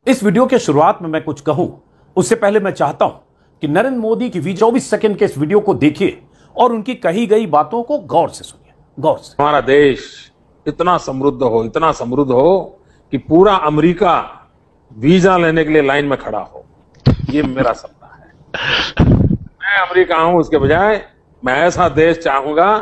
इस वीडियो के शुरुआत में मैं कुछ कहूं उससे पहले मैं चाहता हूं कि नरेंद्र मोदी की 24 सेकंड के इस वीडियो को देखिए और उनकी कही गई बातों को गौर से सुनिए। गौर से। हमारा देश इतना समृद्ध हो कि पूरा अमेरिका वीजा लेने के लिए लाइन में खड़ा हो, ये मेरा सपना है। मैं अमेरिका आऊं, उसके बजाय मैं ऐसा देश चाहूंगा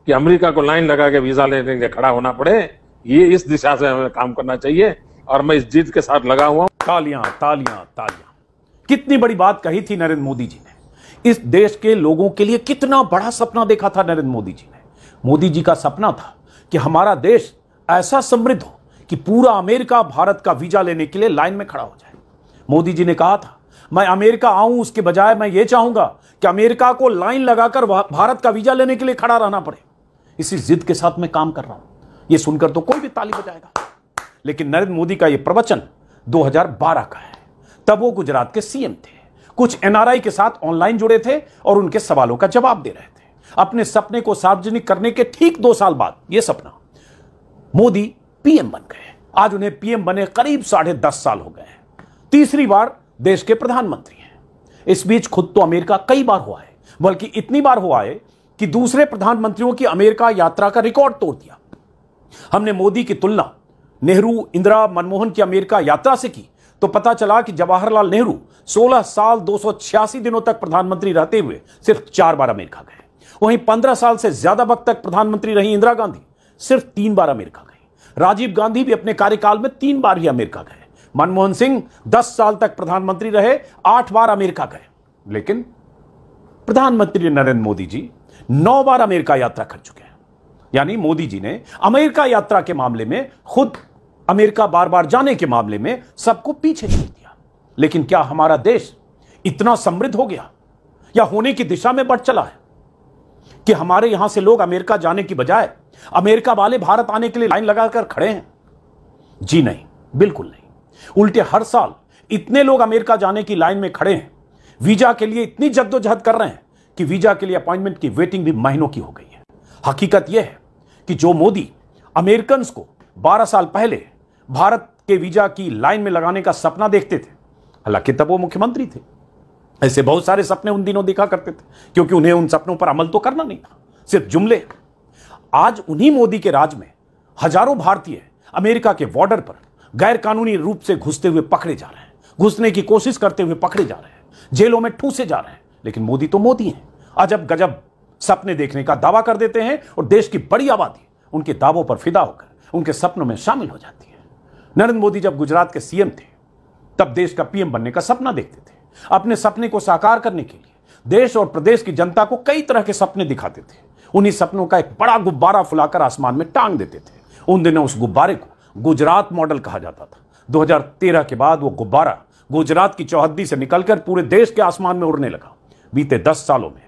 कि अमेरिका को लाइन लगा के वीजा लेने के लिए खड़ा होना पड़े। ये इस दिशा से हमें काम करना चाहिए और मैं इस जीत के साथ लगा हुआ हूं। तालियां तालियां तालियां। कितनी बड़ी बात कही थी नरेंद्र मोदी जी ने। इस देश के लोगों के लिए कितना बड़ा सपना देखा था नरेंद्र मोदी जी ने। मोदी जी का सपना था कि हमारा देश ऐसा समृद्ध हो कि पूरा अमेरिका भारत का वीजा लेने के लिए लाइन में खड़ा हो जाए। मोदी जी ने कहा था मैं अमेरिका आऊं, उसके बजाय मैं ये चाहूंगा कि अमेरिका को लाइन लगाकर भारत का वीजा लेने के लिए खड़ा रहना पड़े। इसी जिद के साथ मैं काम कर रहा हूं। यह सुनकर तो कोई भी ताली बजाएगा। लेकिन नरेंद्र मोदी का यह प्रवचन 2012 का है। तब वो गुजरात के सीएम थे, कुछ एनआरआई के साथ ऑनलाइन जुड़े थे और उनके सवालों का जवाब दे रहे थे। अपने सपने को सार्वजनिक करने के ठीक 2 साल बाद यह सपना मोदी पीएम बन गए। आज उन्हें पीएम बने करीब 10.5 साल हो गए हैं। तीसरी बार देश के प्रधानमंत्री हैं। इस बीच खुद तो अमेरिका कई बार हुआ है, बल्कि इतनी बार हुआ है कि दूसरे प्रधानमंत्रियों की अमेरिका यात्रा का रिकॉर्ड तोड़ दिया। हमने मोदी की तुलना नेहरू, इंदिरा, मनमोहन की अमेरिका यात्रा से की तो पता चला कि जवाहरलाल नेहरू 16 साल 286 दिनों तक प्रधानमंत्री रहते हुए सिर्फ 4 बार अमेरिका गए। वहीं 15 साल से ज्यादा वक्त तक प्रधानमंत्री रही इंदिरा गांधी सिर्फ 3 बार अमेरिका गई। राजीव गांधी भी अपने कार्यकाल में 3 बार ही अमेरिका गए। मनमोहन सिंह 10 साल तक प्रधानमंत्री रहे, 8 बार अमेरिका गए। लेकिन प्रधानमंत्री नरेंद्र मोदी जी 9 बार अमेरिका यात्रा कर चुके हैं। यानी मोदी जी ने अमेरिका यात्रा के मामले में, खुद अमेरिका बार बार जाने के मामले में सबको पीछे छोड़ दिया। लेकिन क्या हमारा देश इतना समृद्ध हो गया या होने की दिशा में बढ़ चला है कि हमारे यहां से लोग अमेरिका जाने की बजाय अमेरिका वाले भारत आने के लिए लाइन लगाकर खड़े हैं? जी नहीं, बिल्कुल नहीं। उल्टे हर साल इतने लोग अमेरिका जाने की लाइन में खड़े हैं, वीजा के लिए इतनी जद्दोजहद कर रहे हैं कि वीजा के लिए अपॉइंटमेंट की वेटिंग भी महीनों की हो गई है। हकीकत यह है कि जो मोदी अमेरिकन को 12 साल पहले भारत के वीजा की लाइन में लगाने का सपना देखते थे, हालांकि तब वो मुख्यमंत्री थे, ऐसे बहुत सारे सपने उन दिनों देखा करते थे क्योंकि उन्हें उन सपनों पर अमल तो करना नहीं था, सिर्फ जुमले। आज उन्हीं मोदी के राज में हजारों भारतीय अमेरिका के बॉर्डर पर गैर कानूनी रूप से घुसते हुए पकड़े जा रहे हैं, घुसने की कोशिश करते हुए पकड़े जा रहे हैं, जेलों में ठूसे जा रहे हैं। लेकिन मोदी तो मोदी हैं, अजब गजब सपने देखने का दावा कर देते हैं और देश की बड़ी आबादी उनके दावों पर फिदा होकर उनके सपनों में शामिल हो जाती है। नरेंद्र मोदी जब गुजरात के सीएम थे तब देश का पीएम बनने का सपना देखते थे। अपने सपने को साकार करने के लिए देश और प्रदेश की जनता को कई तरह के सपने दिखाते थे। उन्हीं सपनों का एक बड़ा गुब्बारा फुलाकर आसमान में टांग देते थे। उन दिनों उस गुब्बारे को गुजरात मॉडल कहा जाता था। 2013 के बाद वो गुब्बारा गुजरात की चौहद्दी से निकलकर पूरे देश के आसमान में उड़ने लगा। बीते 10 सालों में